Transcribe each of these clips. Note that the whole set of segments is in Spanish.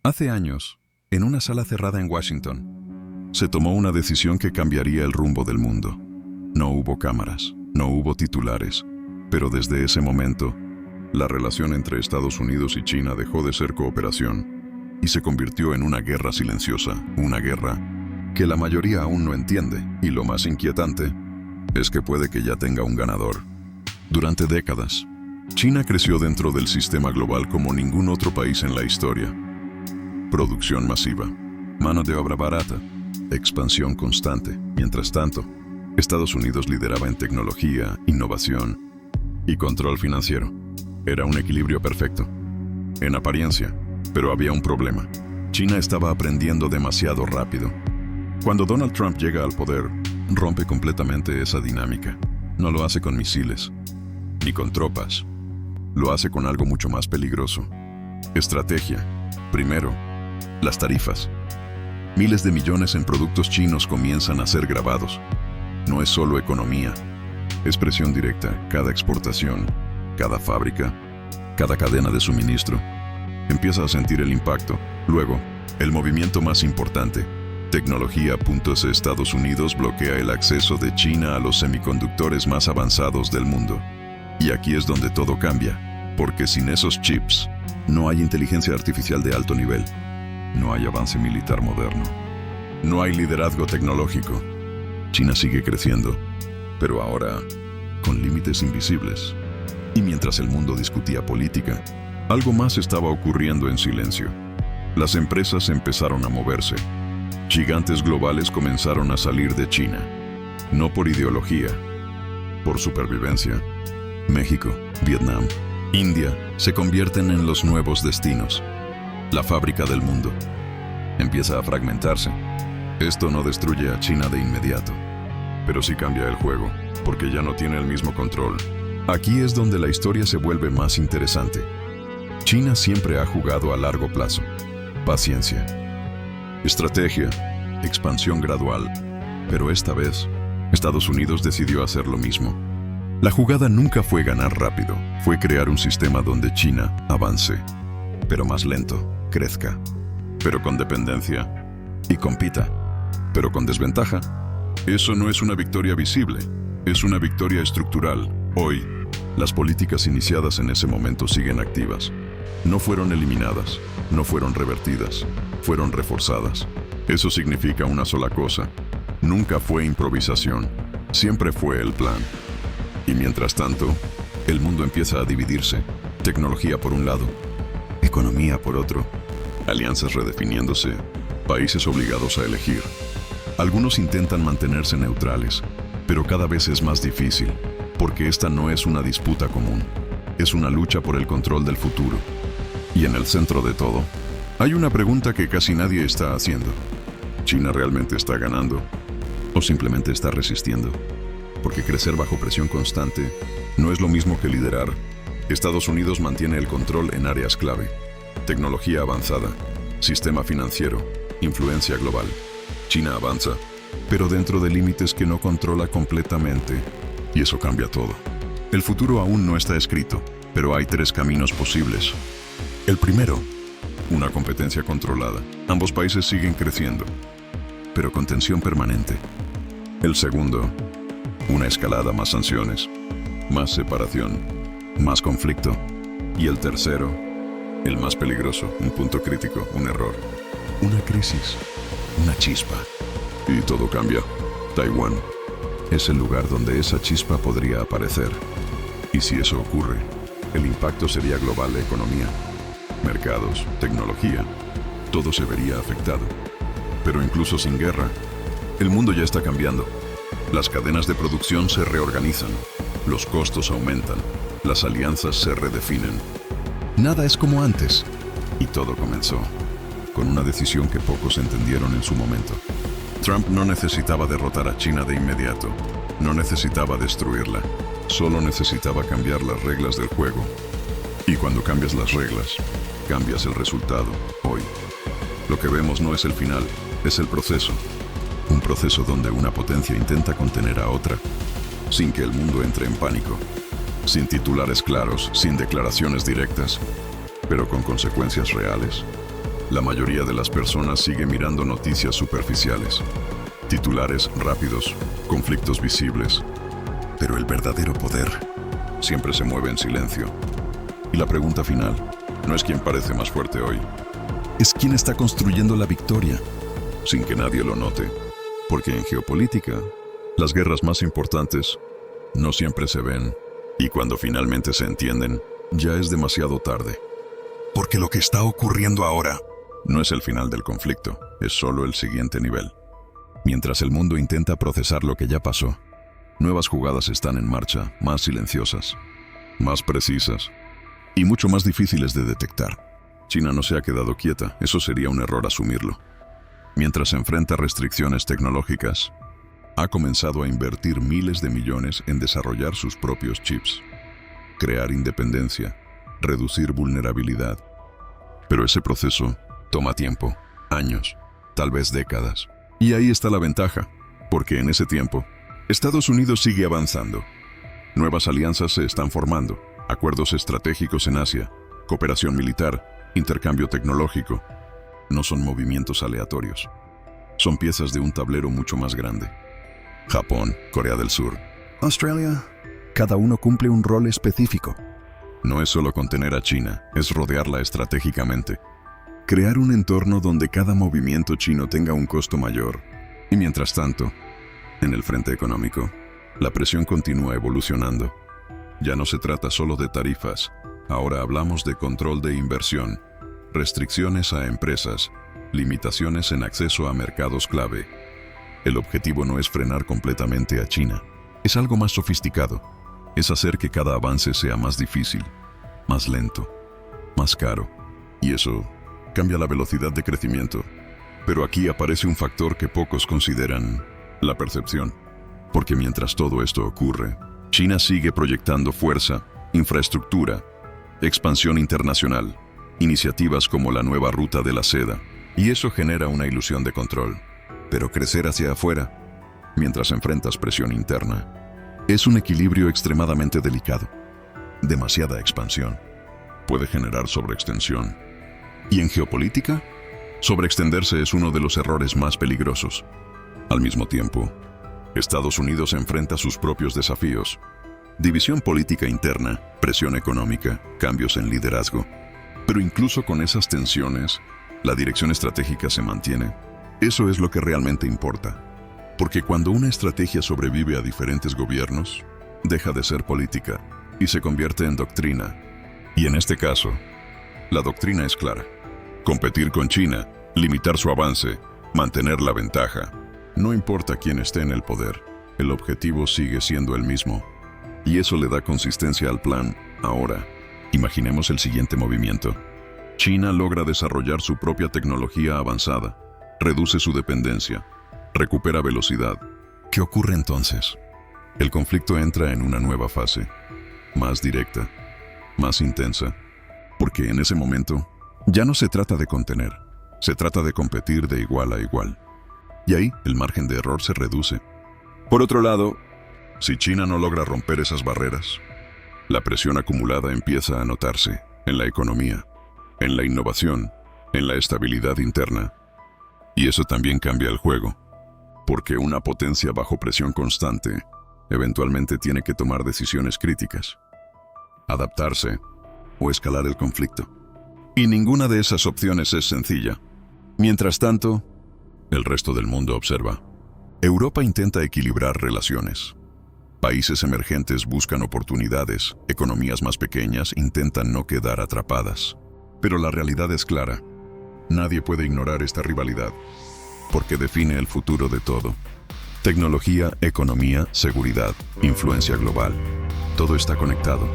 Hace años, en una sala cerrada en Washington, se tomó una decisión que cambiaría el rumbo del mundo. No hubo cámaras, no hubo titulares, pero desde ese momento, la relación entre Estados Unidos y China dejó de ser cooperación y se convirtió en una guerra silenciosa, una guerra que la mayoría aún no entiende, y lo más inquietante es que puede que ya tenga un ganador. Durante décadas, China creció dentro del sistema global como ningún otro país en la historia. Producción masiva, mano de obra barata, expansión constante. Mientras tanto, Estados Unidos lideraba en tecnología, innovación y control financiero. Era un equilibrio perfecto, en apariencia, pero había un problema. China estaba aprendiendo demasiado rápido. Cuando Donald Trump llega al poder, rompe completamente esa dinámica. No lo hace con misiles, ni con tropas. Lo hace con algo mucho más peligroso. Estrategia. Primero, las tarifas. Miles de millones en productos chinos comienzan a ser grabados. No es solo economía, es presión directa. Cada exportación, cada fábrica, cada cadena de suministro empieza a sentir el impacto. Luego, el movimiento más importante, tecnología. Estados Unidos bloquea el acceso de China a los semiconductores más avanzados del mundo. Y aquí es donde todo cambia, porque sin esos chips, no hay inteligencia artificial de alto nivel, no hay avance militar moderno, no hay liderazgo tecnológico. China sigue creciendo, pero ahora con límites invisibles. Y mientras el mundo discutía política, algo más estaba ocurriendo en silencio. Las empresas empezaron a moverse. Gigantes globales comenzaron a salir de China. No por ideología, por supervivencia. México, Vietnam, India se convierten en los nuevos destinos. La fábrica del mundo empieza a fragmentarse. Esto no destruye a China de inmediato, pero sí cambia el juego, porque ya no tiene el mismo control. Aquí es donde la historia se vuelve más interesante. China siempre ha jugado a largo plazo. Paciencia, estrategia, expansión gradual. Pero esta vez, Estados Unidos decidió hacer lo mismo. La jugada nunca fue ganar rápido, fue crear un sistema donde China avance, pero más lento, crezca, pero con dependencia, y compita, pero con desventaja. Eso no es una victoria visible, es una victoria estructural. Hoy, las políticas iniciadas en ese momento siguen activas. No fueron eliminadas, no fueron revertidas, fueron reforzadas. Eso significa una sola cosa: nunca fue improvisación, siempre fue el plan. Y mientras tanto, el mundo empieza a dividirse. Tecnología por un lado, economía por otro, alianzas redefiniéndose, países obligados a elegir. Algunos intentan mantenerse neutrales, pero cada vez es más difícil, porque esta no es una disputa común, es una lucha por el control del futuro. Y en el centro de todo, hay una pregunta que casi nadie está haciendo. ¿China realmente está ganando o simplemente está resistiendo? Porque crecer bajo presión constante no es lo mismo que liderar. Estados Unidos mantiene el control en áreas clave: tecnología avanzada, sistema financiero, influencia global. China avanza, pero dentro de límites que no controla completamente, y eso cambia todo. El futuro aún no está escrito, pero hay 3 caminos posibles. El primero, una competencia controlada. Ambos países siguen creciendo, pero con tensión permanente. El segundo, una escalada: más sanciones, más separación, más conflicto. Y el tercero, el más peligroso, un punto crítico, un error, una crisis, una chispa. Y todo cambia. Taiwán es el lugar donde esa chispa podría aparecer. Y si eso ocurre, el impacto sería global: economía, mercados, tecnología. Todo se vería afectado. Pero incluso sin guerra, el mundo ya está cambiando. Las cadenas de producción se reorganizan, los costos aumentan, las alianzas se redefinen. Nada es como antes. Y todo comenzó con una decisión que pocos entendieron en su momento. Trump no necesitaba derrotar a China de inmediato, no necesitaba destruirla, solo necesitaba cambiar las reglas del juego. Y cuando cambias las reglas, cambias el resultado. Hoy, lo que vemos no es el final, es el proceso. Un proceso donde una potencia intenta contener a otra, sin que el mundo entre en pánico, sin titulares claros, sin declaraciones directas, pero con consecuencias reales. La mayoría de las personas sigue mirando noticias superficiales, titulares rápidos, conflictos visibles. Pero el verdadero poder siempre se mueve en silencio. Y la pregunta final no es quién parece más fuerte hoy, es quién está construyendo la victoria, sin que nadie lo note. Porque en geopolítica, las guerras más importantes no siempre se ven, y cuando finalmente se entienden, ya es demasiado tarde. Porque lo que está ocurriendo ahora no es el final del conflicto, es solo el siguiente nivel. Mientras el mundo intenta procesar lo que ya pasó, nuevas jugadas están en marcha, más silenciosas, más precisas y mucho más difíciles de detectar. China no se ha quedado quieta, eso sería un error asumirlo. Mientras se enfrenta a restricciones tecnológicas, ha comenzado a invertir miles de millones en desarrollar sus propios chips, crear independencia, reducir vulnerabilidad. Pero ese proceso toma tiempo, años, tal vez décadas. Y ahí está la ventaja, porque en ese tiempo, Estados Unidos sigue avanzando. Nuevas alianzas se están formando, acuerdos estratégicos en Asia, cooperación militar, intercambio tecnológico. No son movimientos aleatorios. Son piezas de un tablero mucho más grande. Japón, Corea del Sur, Australia, cada uno cumple un rol específico. no es solo contener a China, es rodearla estratégicamente. Crear un entorno donde cada movimiento chino tenga un costo mayor. Y mientras tanto, en el frente económico, la presión continúa evolucionando. Ya no se trata solo de tarifas, ahora hablamos de control de inversión, restricciones a empresas, limitaciones en acceso a mercados clave. El objetivo no es frenar completamente a China, es algo más sofisticado, es hacer que cada avance sea más difícil, más lento, más caro, y eso cambia la velocidad de crecimiento. Pero aquí aparece un factor que pocos consideran: la percepción. Porque mientras todo esto ocurre, China sigue proyectando fuerza, infraestructura, expansión internacional, iniciativas como la nueva ruta de la seda, y eso genera una ilusión de control. Pero crecer hacia afuera, mientras enfrentas presión interna, es un equilibrio extremadamente delicado. Demasiada expansión puede generar sobreextensión. Y en geopolítica, sobreextenderse es uno de los errores más peligrosos. Al mismo tiempo, Estados Unidos enfrenta sus propios desafíos: división política interna, presión económica, cambios en liderazgo. Pero incluso con esas tensiones, la dirección estratégica se mantiene. Eso es lo que realmente importa. Porque cuando una estrategia sobrevive a diferentes gobiernos, deja de ser política y se convierte en doctrina. Y en este caso, la doctrina es clara: competir con China, limitar su avance, mantener la ventaja. No importa quién esté en el poder, el objetivo sigue siendo el mismo. Y eso le da consistencia al plan. Ahora, imaginemos el siguiente movimiento. China logra desarrollar su propia tecnología avanzada, reduce su dependencia, recupera velocidad. ¿Qué ocurre entonces? El conflicto entra en una nueva fase, más directa, más intensa, porque en ese momento ya no se trata de contener, se trata de competir de igual a igual. Y ahí el margen de error se reduce. Por otro lado, si China no logra romper esas barreras, la presión acumulada empieza a notarse en la economía, en la innovación, en la estabilidad interna. Y eso también cambia el juego, porque una potencia bajo presión constante eventualmente tiene que tomar decisiones críticas, adaptarse o escalar el conflicto. Y ninguna de esas opciones es sencilla. Mientras tanto, el resto del mundo observa. Europa intenta equilibrar relaciones. Países emergentes buscan oportunidades, economías más pequeñas intentan no quedar atrapadas. Pero la realidad es clara. Nadie puede ignorar esta rivalidad, porque define el futuro de todo. Tecnología, economía, seguridad, influencia global. Todo está conectado.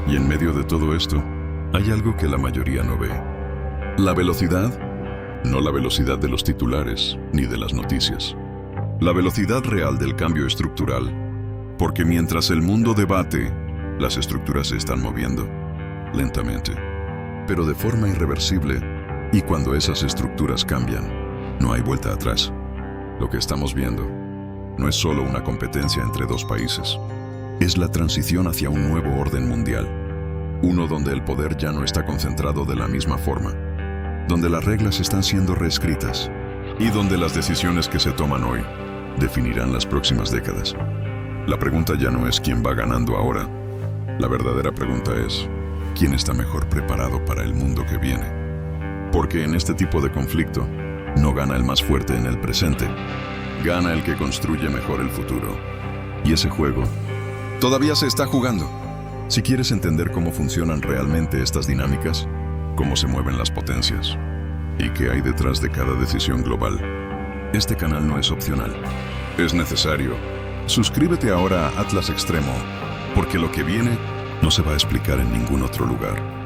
Y en medio de todo esto, hay algo que la mayoría no ve. La velocidad. No la velocidad de los titulares ni de las noticias. La velocidad real del cambio estructural. Porque mientras el mundo debate, las estructuras se están moviendo, lentamente, pero de forma irreversible. Y cuando esas estructuras cambian, no hay vuelta atrás. Lo que estamos viendo no es solo una competencia entre dos países. Es la transición hacia un nuevo orden mundial. Uno donde el poder ya no está concentrado de la misma forma. donde las reglas están siendo reescritas y donde las decisiones que se toman hoy definirán las próximas décadas. La pregunta ya no es quién va ganando ahora. La verdadera pregunta es quién está mejor preparado para el mundo que viene. Porque en este tipo de conflicto no gana el más fuerte en el presente, gana el que construye mejor el futuro. Y ese juego todavía se está jugando. Si quieres entender cómo funcionan realmente estas dinámicas, cómo se mueven las potencias y qué hay detrás de cada decisión global, este canal no es opcional, es necesario. Suscríbete ahora a Atlas Extremo, porque lo que viene no se va a explicar en ningún otro lugar.